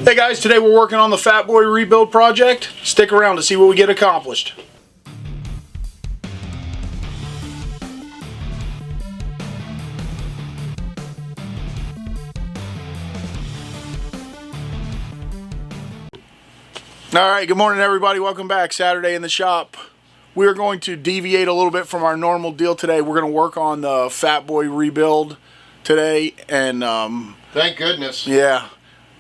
Hey guys, today we're working on the Fatboy rebuild project. Stick around to see what we get accomplished. Alright, good morning everybody. Welcome back. Saturday in the shop. We are going to deviate a little bit from our normal deal today. We're going to work on the Fatboy rebuild today, and thank goodness. Yeah.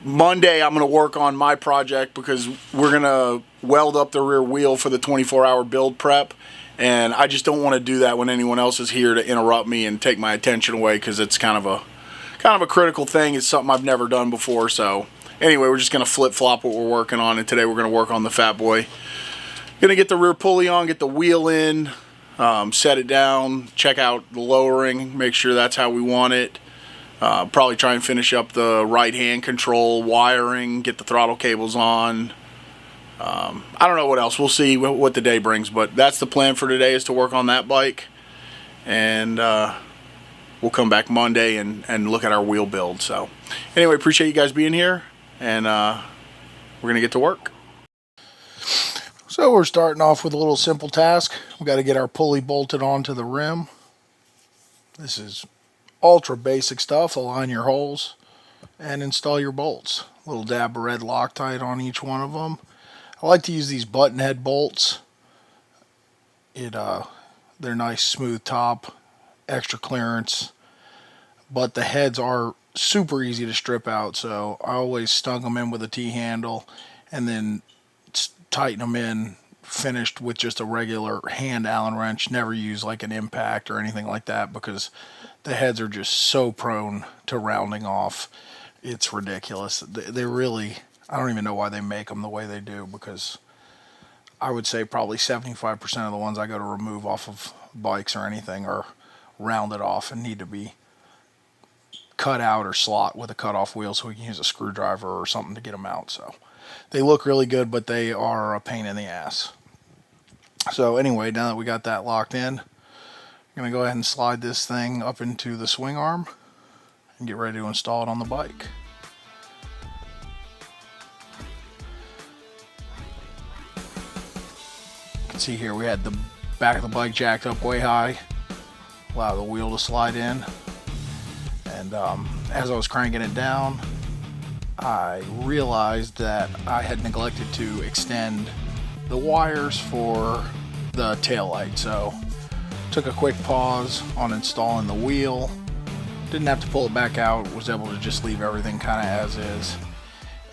Monday I'm going to work on my project because we're going to weld up the rear wheel for the 24-hour build prep, and I just don't want to do that when anyone else is here to interrupt me and take my attention away, because it's kind of a critical thing. It's something I've never done before. So anyway, we're just going to flip-flop what we're working on, and today we're going to work on the Fatboy. Going to get the rear pulley on, get the wheel in, set it down, check out the lowering, make sure that's how we want it. Probably try and finish up the right hand control, wiring, get the throttle cables on. I don't know what else. We'll see what the day brings, but that's the plan for today, is to work on that bike. And we'll come back Monday and look at our wheel build. So anyway, appreciate you guys being here, and we're going to get to work. So we're starting off with a little simple task. We've got to get our pulley bolted onto the rim. This is ultra basic stuff. Align your holes and install your bolts. A little dab of red Loctite on each one of them. I like to use these button head bolts. They're nice, smooth top, extra clearance, but the heads are super easy to strip out, so I always stung them in with a T-handle and then tighten them in finished with just a regular hand Allen wrench. Never use like an impact or anything like that, because the heads are just so prone to rounding off. It's ridiculous. They really, I don't even know why they make them the way they do, because I would say probably 75% of the ones I go to remove off of bikes or anything are rounded off and need to be cut out or slot with a cutoff wheel, so we can use a screwdriver or something to get them out. So they look really good, but they are a pain in the ass. So anyway, now that we got that locked in, I'm going to go ahead and slide this thing up into the swing arm and get ready to install it on the bike. You can see here we had the back of the bike jacked up way high, allow the wheel to slide in, and as I was cranking it down, I realized that I had neglected to extend the wires for the taillight. So took a quick pause on installing the wheel. Didn't have to pull it back out, was able to just leave everything kind of as is.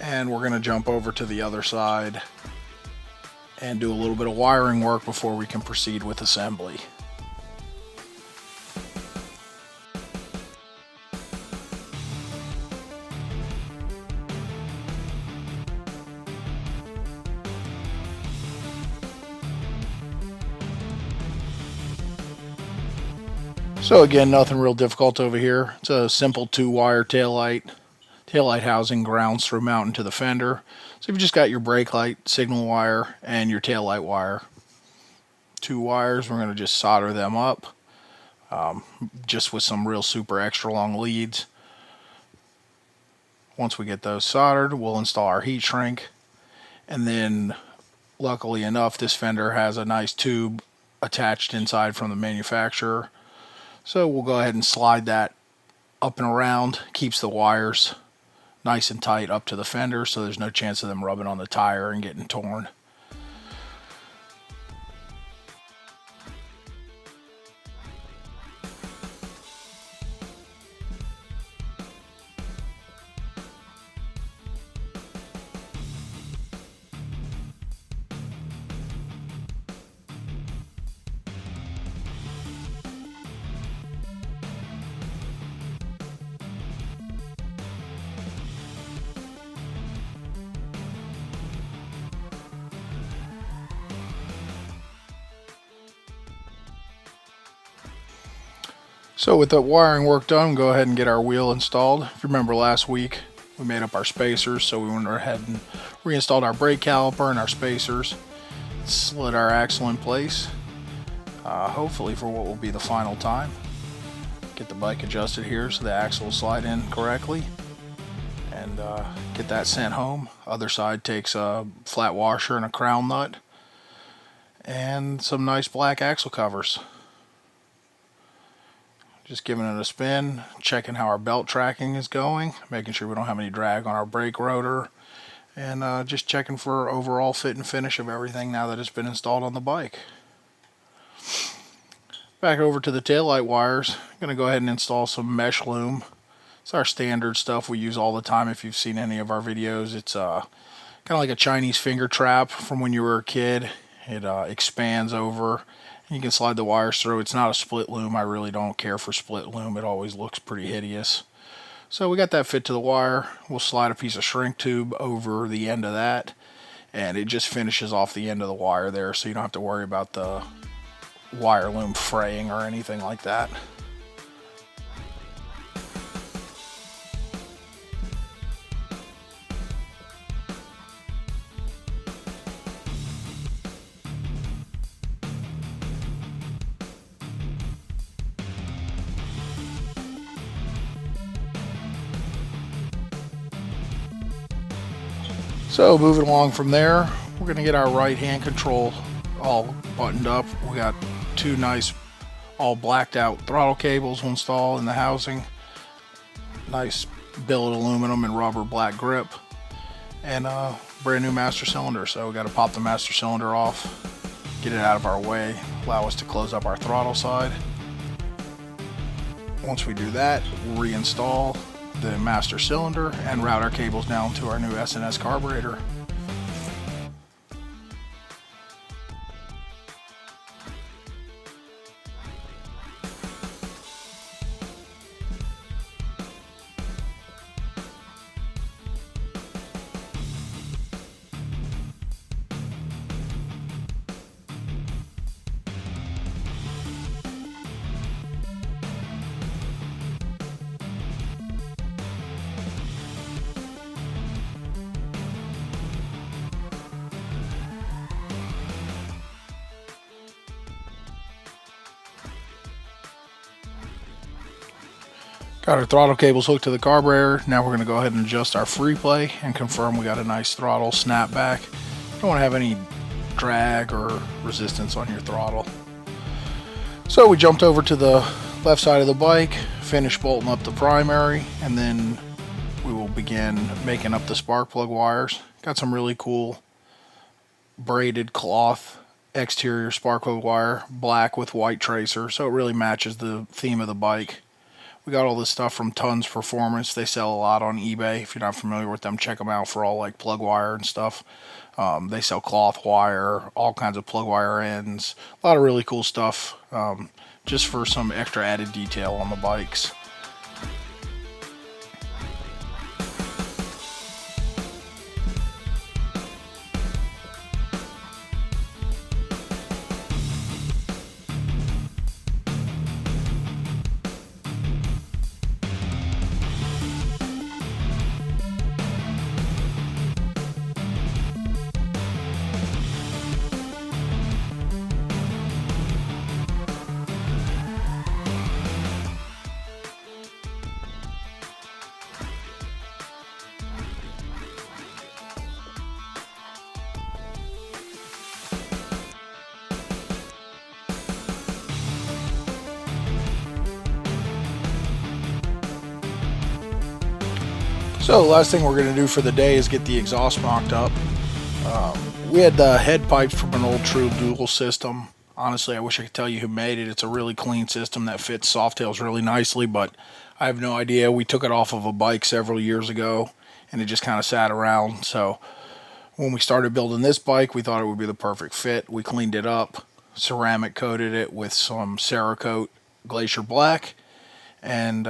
And we're going to jump over to the other side and do a little bit of wiring work before we can proceed with assembly. So again, nothing real difficult over here. It's a simple 2-wire taillight housing grounds through mounting to the fender. So you've just got your brake light signal wire and your taillight wire. 2 wires, we're going to just solder them up, just with some real super extra long leads. Once we get those soldered, we'll install our heat shrink, and then luckily enough, this fender has a nice tube attached inside from the manufacturer. So we'll go ahead and slide that up and around. Keeps the wires nice and tight up to the fender, so there's no chance of them rubbing on the tire and getting torn. So with that wiring work done, go ahead and get our wheel installed. If you remember last week, we made up our spacers, so we went ahead and reinstalled our brake caliper and our spacers, slid our axle in place, hopefully for what will be the final time. Get the bike adjusted here so the axle will slide in correctly, and and get that sent home. Other side takes a flat washer and a crown nut and some nice black axle covers. Just giving it a spin, checking how our belt tracking is going, making sure we don't have any drag on our brake rotor, and just checking for overall fit and finish of everything now that it's been installed on the bike. Back over to the taillight wires. I'm going to go ahead and install some mesh loom. It's our standard stuff we use all the time if you've seen any of our videos. It's kind of like a Chinese finger trap from when you were a kid. It expands over. You can slide the wires through. It's not a split loom. I really don't care for split loom. It always looks pretty hideous. So we got that fit to the wire. We'll slide a piece of shrink tube over the end of that, and it just finishes off the end of the wire there, so you don't have to worry about the wire loom fraying or anything like that. So moving along from there, we're going to get our right hand control all buttoned up. We got two nice all blacked out throttle cables will install in the housing. Nice billet aluminum and rubber black grip, and a brand new master cylinder. So we got to pop the master cylinder off, get it out of our way, allow us to close up our throttle side. Once we do that, we'll reinstall the master cylinder and route our cables down to our new S&S carburetor. Got our throttle cables hooked to the carburetor. Now we're going to go ahead and adjust our free play and confirm we got a nice throttle snap back. You don't want to have any drag or resistance on your throttle. So we jumped over to the left side of the bike, finished bolting up the primary, and then we will begin making up the spark plug wires. Got some really cool braided cloth exterior spark plug wire, black with white tracer, so it really matches the theme of the bike. We got all this stuff from Tons Performance. They sell a lot on eBay. If you're not familiar with them, check them out for all like plug wire and stuff. They sell cloth wire, all kinds of plug wire ends, a lot of really cool stuff, just for some extra added detail on the bikes. So the last thing we're going to do for the day is get the exhaust mocked up. We had the head pipes from an old True Dual system. Honestly, I wish I could tell you who made it. It's a really clean system that fits Softails really nicely, but I have no idea. We took it off of a bike several years ago, and it just kind of sat around. So when we started building this bike, we thought it would be the perfect fit. We cleaned it up, ceramic coated it with some Cerakote Glacier Black, and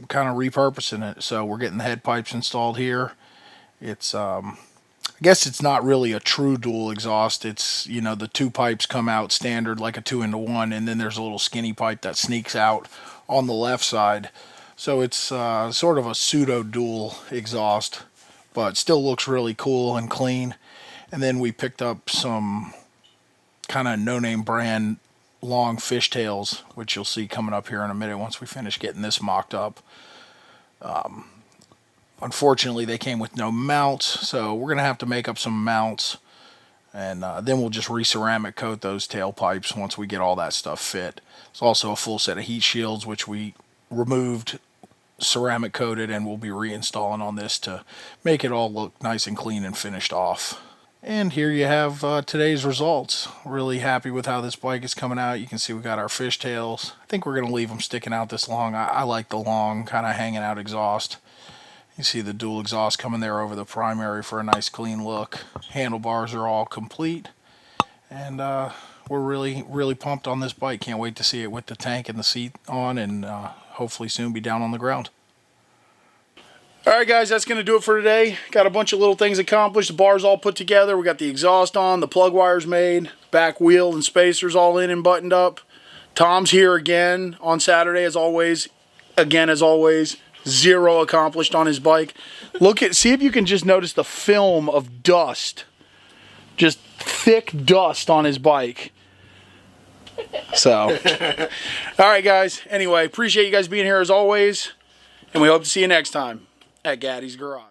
kind of repurposing it. So we're getting the head pipes installed here. It's I guess it's not really a true dual exhaust. It's, you know, the two pipes come out standard like a 2-into-1, and then there's a little skinny pipe that sneaks out on the left side. So it's sort of a pseudo dual exhaust, but still looks really cool and clean. And then we picked up some kind of no-name brand long fishtails, which you'll see coming up here in a minute once we finish getting this mocked up. Unfortunately, they came with no mounts, so we're going to have to make up some mounts. And then we'll just re-ceramic coat those tailpipes once we get all that stuff fit. It's also a full set of heat shields, which we removed, ceramic coated, and we'll be reinstalling on this to make it all look nice and clean and finished off. And here you have today's results. Really happy with how this bike is coming out. You can see we got our fishtails. I think we're going to leave them sticking out this long. I like the long, kind of hanging out exhaust. You see the dual exhaust coming there over the primary for a nice clean look. Handlebars are all complete. And we're really pumped on this bike. Can't wait to see it with the tank and the seat on, and hopefully soon be down on the ground. Alright guys, that's going to do it for today. Got a bunch of little things accomplished. The bar's all put together. We got the exhaust on, the plug wires made, back wheel and spacers all in and buttoned up. Tom's here again on Saturday as always. Again as always. Zero accomplished on his bike. See if you can just notice the film of dust. Just thick dust on his bike. So, alright guys. Anyway, appreciate you guys being here as always. And we hope to see you next time at Gaddy's Garage.